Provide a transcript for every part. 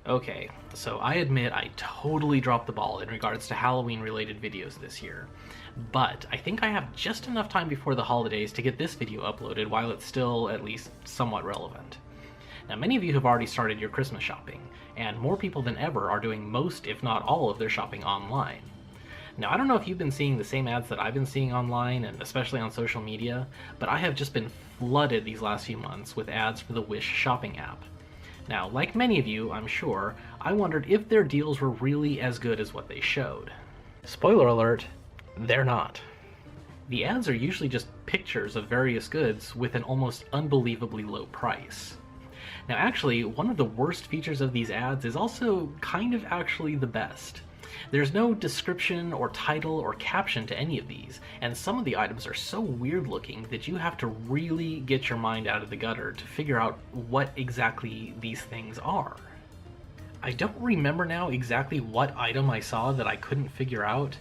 Okay, so I admit I totally dropped the ball in regards to Halloween-related videos this year, but I think I have just enough time before the holidays to get this video uploaded while it's still at least somewhat relevant. Now, many of you have already started your Christmas shopping, and more people than ever are doing most, if not all, of their shopping online. Now, I don't know if you've been seeing the same ads that I've been seeing online, and especially on social media, but I have just been flooded these last few months with ads for the Wish shopping app. Now, like many of you, I'm sure, I wondered if their deals were really as good as what they showed. Spoiler alert, they're not. The ads are usually just pictures of various goods with an almost unbelievably low price. Now actually, one of the worst features of these ads is also kind of actually the best. There's no description or title or caption to any of these, and some of the items are so weird looking that you have to really get your mind out of the gutter to figure out what exactly these things are. I don't remember now exactly what item I saw that I couldn't figure out,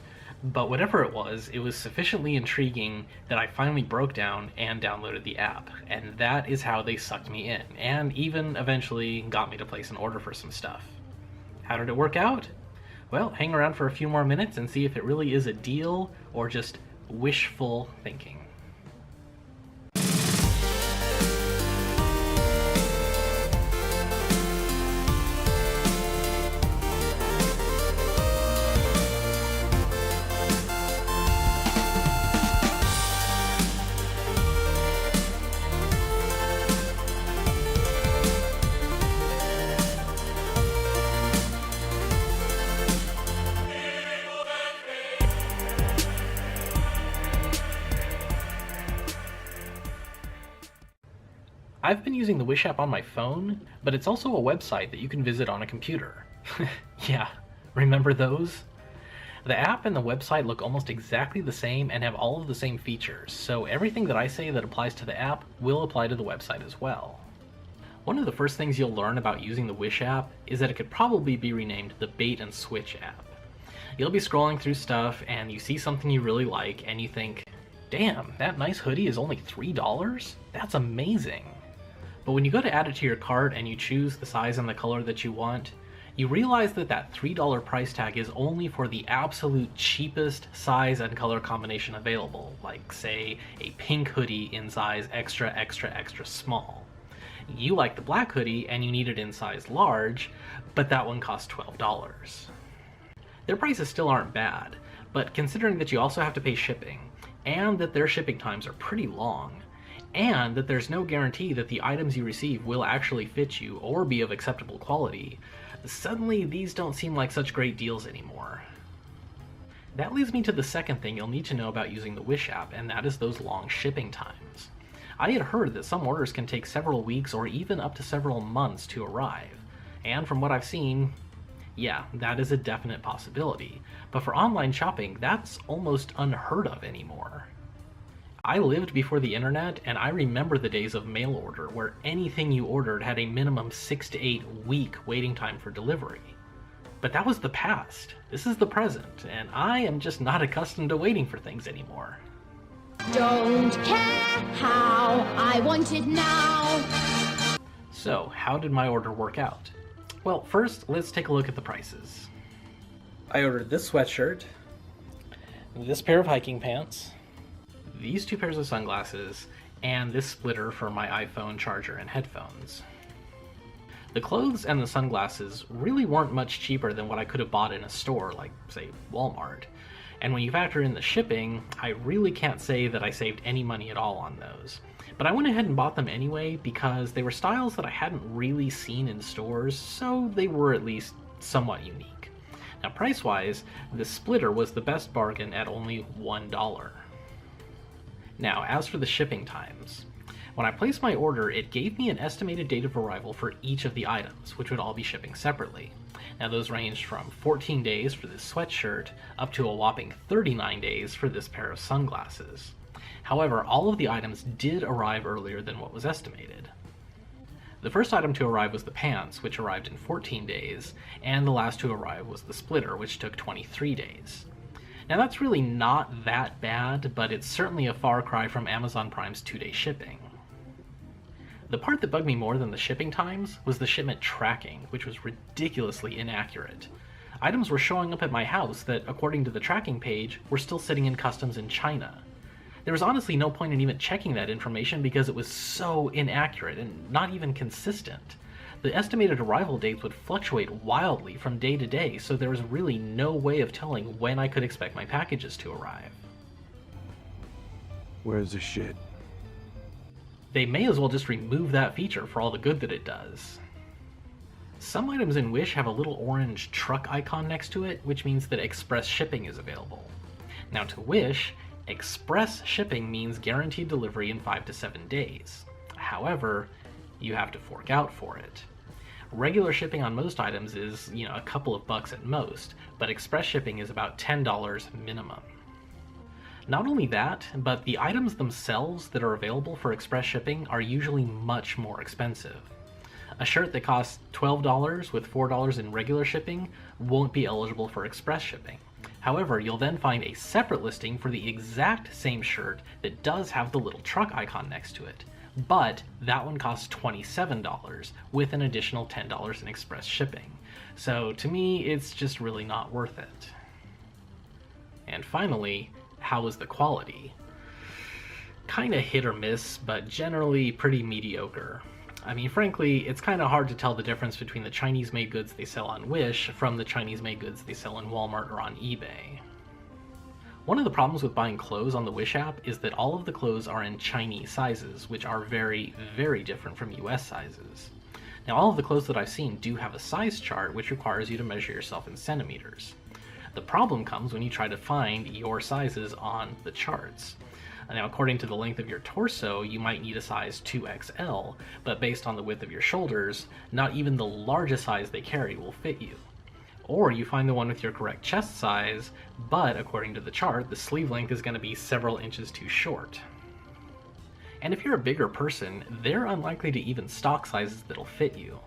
but whatever it was sufficiently intriguing that I finally broke down and downloaded the app, and that is how they sucked me in, and even eventually got me to place an order for some stuff. How did it work out? Well, hang around for a few more minutes and see if it really is a deal or just wishful thinking. I've been using the Wish app on my phone, but it's also a website that you can visit on a computer. Yeah, remember those? The app and the website look almost exactly the same and have all of the same features, so everything that I say that applies to the app will apply to the website as well. One of the first things you'll learn about using the Wish app is that it could probably be renamed the Bait and Switch app. You'll be scrolling through stuff and you see something you really like and you think, damn, that nice hoodie is only $3? That's amazing. But when you go to add it to your cart and you choose the size and the color that you want, you realize that that $3 price tag is only for the absolute cheapest size and color combination available, like say a pink hoodie in size extra extra extra small. You like the black hoodie and you need it in size large, but that one costs $12. Their prices still aren't bad, but considering that you also have to pay shipping, and that their shipping times are pretty long, and that there's no guarantee that the items you receive will actually fit you or be of acceptable quality, suddenly these don't seem like such great deals anymore. That leads me to the second thing you'll need to know about using the Wish app, and that is those long shipping times. I had heard that some orders can take several weeks or even up to several months to arrive, and from what I've seen, yeah, that is a definite possibility, but for online shopping, that's almost unheard of anymore. I lived before the internet, and I remember the days of mail order where anything you ordered had a minimum 6 to 8 week waiting time for delivery. But that was the past. This is the present, and I am just not accustomed to waiting for things anymore. Don't care how, I want it now. So, how did my order work out? Well, first, let's take a look at the prices. I ordered this sweatshirt, this pair of hiking pants, these 2 pairs of sunglasses, and this splitter for my iPhone charger and headphones. The clothes and the sunglasses really weren't much cheaper than what I could have bought in a store like, say, Walmart. And when you factor in the shipping, I really can't say that I saved any money at all on those. But I went ahead and bought them anyway because they were styles that I hadn't really seen in stores, so they were at least somewhat unique. Now price-wise, the splitter was the best bargain at only $1. Now, as for the shipping times, when I placed my order, it gave me an estimated date of arrival for each of the items, which would all be shipping separately. Now, those ranged from 14 days for this sweatshirt up to a whopping 39 days for this pair of sunglasses. However, all of the items did arrive earlier than what was estimated. The first item to arrive was the pants, which arrived in 14 days, and the last to arrive was the splitter, which took 23 days. Now that's really not that bad, but it's certainly a far cry from Amazon Prime's 2-day shipping. The part that bugged me more than the shipping times was the shipment tracking, which was ridiculously inaccurate. Items were showing up at my house that, according to the tracking page, were still sitting in customs in China. There was honestly no point in even checking that information because it was so inaccurate and not even consistent. The estimated arrival dates would fluctuate wildly from day to day, so there was really no way of telling when I could expect my packages to arrive. Where's the shit? They may as well just remove that feature for all the good that it does. Some items in Wish have a little orange truck icon next to it, which means that express shipping is available. Now to Wish, express shipping means guaranteed delivery in 5 to 7 days. However, you have to fork out for it. Regular shipping on most items is, a couple of bucks at most, but express shipping is about $10 minimum. Not only that, but the items themselves that are available for express shipping are usually much more expensive. A shirt that costs $12 with $4 in regular shipping won't be eligible for express shipping. However, you'll then find a separate listing for the exact same shirt that does have the little truck icon next to it, but that one costs $27 with an additional $10 in express shipping. So to me, it's just really not worth it. And finally, how is the quality? Kinda hit or miss, but generally pretty mediocre. I mean, frankly, it's kinda hard to tell the difference between the Chinese-made goods they sell on Wish from the Chinese-made goods they sell in Walmart or on eBay. One of the problems with buying clothes on the Wish app is that all of the clothes are in Chinese sizes, which are very, very different from US sizes. Now, all of the clothes that I've seen do have a size chart, which requires you to measure yourself in centimeters. The problem comes when you try to find your sizes on the charts. Now, according to the length of your torso, you might need a size 2XL, but based on the width of your shoulders, not even the largest size they carry will fit you. Or you find the one with your correct chest size, but according to the chart, the sleeve length is going to be several inches too short. And if you're a bigger person, they're unlikely to even stock sizes that'll fit you.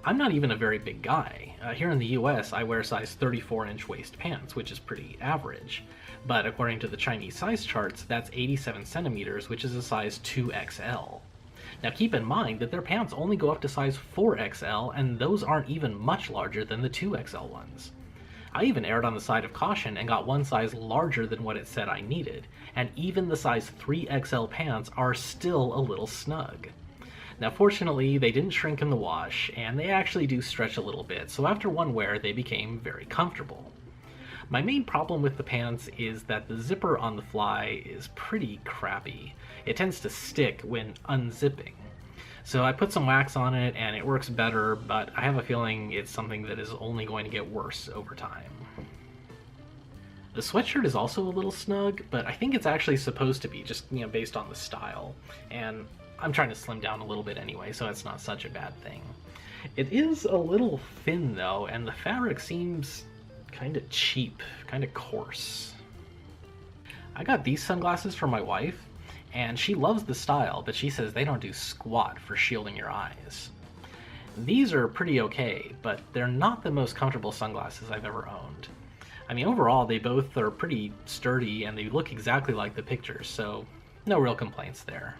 I'm not even a very big guy. Here in the US, I wear size 34-inch waist pants, which is pretty average. But according to the Chinese size charts, that's 87 centimeters, which is a size 2XL. Now keep in mind that their pants only go up to size 4XL, and those aren't even much larger than the 2XL ones. I even erred on the side of caution and got one size larger than what it said I needed, and even the size 3XL pants are still a little snug. Now fortunately, they didn't shrink in the wash, and they actually do stretch a little bit, so after one wear they became very comfortable. My main problem with the pants is that the zipper on the fly is pretty crappy. It tends to stick when unzipping. So I put some wax on it and it works better, but I have a feeling it's something that is only going to get worse over time. The sweatshirt is also a little snug, but I think it's actually supposed to be, just based on the style. And I'm trying to slim down a little bit anyway, so it's not such a bad thing. It is a little thin though, and the fabric seems kinda cheap, kinda coarse. I got these sunglasses for my wife, and she loves the style, but she says they don't do squat for shielding your eyes. These are pretty okay, but they're not the most comfortable sunglasses I've ever owned. I mean, overall, they both are pretty sturdy and they look exactly like the pictures, so no real complaints there.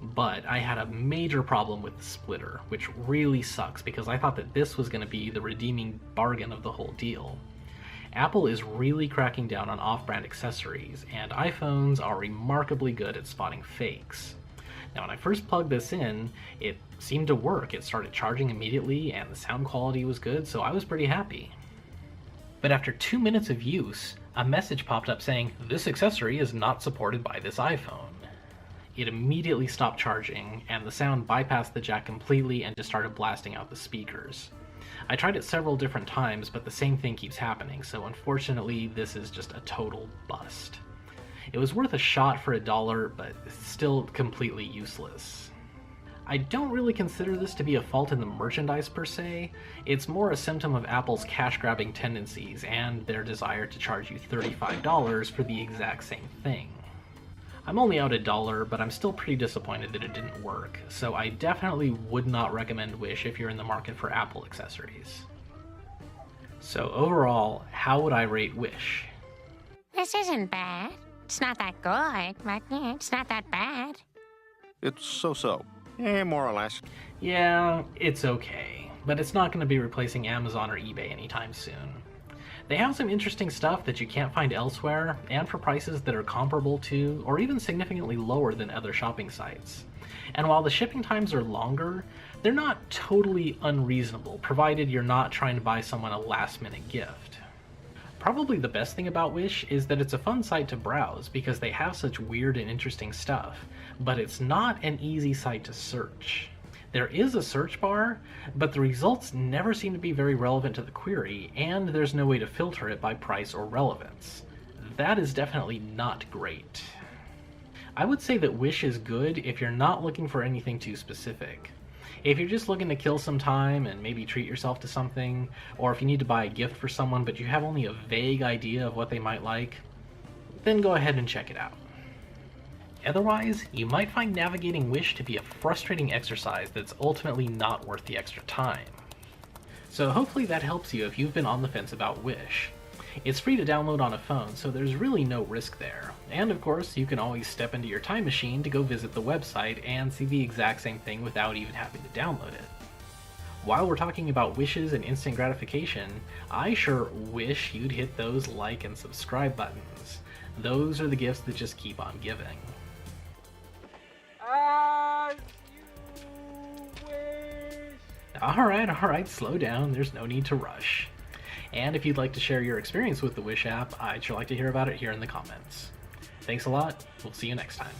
But I had a major problem with the splitter, which really sucks because I thought that this was going to be the redeeming bargain of the whole deal. Apple is really cracking down on off-brand accessories, and iPhones are remarkably good at spotting fakes. Now when I first plugged this in, it seemed to work. It started charging immediately and the sound quality was good, so I was pretty happy. But after 2 minutes of use, a message popped up saying, "This accessory is not supported by this iPhone." It immediately stopped charging, and the sound bypassed the jack completely and just started blasting out the speakers. I tried it several different times, but the same thing keeps happening, so unfortunately this is just a total bust. It was worth a shot for $1, but it's still completely useless. I don't really consider this to be a fault in the merchandise per se. It's more a symptom of Apple's cash-grabbing tendencies and their desire to charge you $35 for the exact same thing. I'm only out $1, but I'm still pretty disappointed that it didn't work, so I definitely would not recommend Wish if you're in the market for Apple accessories. So overall, how would I rate Wish? This isn't bad. It's not that good, but yeah, it's not that bad. It's so-so. More or less. Yeah, it's okay, but it's not going to be replacing Amazon or eBay anytime soon. They have some interesting stuff that you can't find elsewhere, and for prices that are comparable to, or even significantly lower than other shopping sites. And while the shipping times are longer, they're not totally unreasonable, provided you're not trying to buy someone a last-minute gift. Probably the best thing about Wish is that it's a fun site to browse because they have such weird and interesting stuff, but it's not an easy site to search. There is a search bar, but the results never seem to be very relevant to the query, and there's no way to filter it by price or relevance. That is definitely not great. I would say that Wish is good if you're not looking for anything too specific. If you're just looking to kill some time and maybe treat yourself to something, or if you need to buy a gift for someone but you have only a vague idea of what they might like, then go ahead and check it out. Otherwise, you might find navigating Wish to be a frustrating exercise that's ultimately not worth the extra time. So hopefully that helps you if you've been on the fence about Wish. It's free to download on a phone, so there's really no risk there. And of course, you can always step into your time machine to go visit the website and see the exact same thing without even having to download it. While we're talking about wishes and instant gratification, I sure wish you'd hit those like and subscribe buttons. Those are the gifts that just keep on giving. Alright, slow down, there's no need to rush. And if you'd like to share your experience with the Wish app, I'd sure like to hear about it here in the comments. Thanks a lot, we'll see you next time.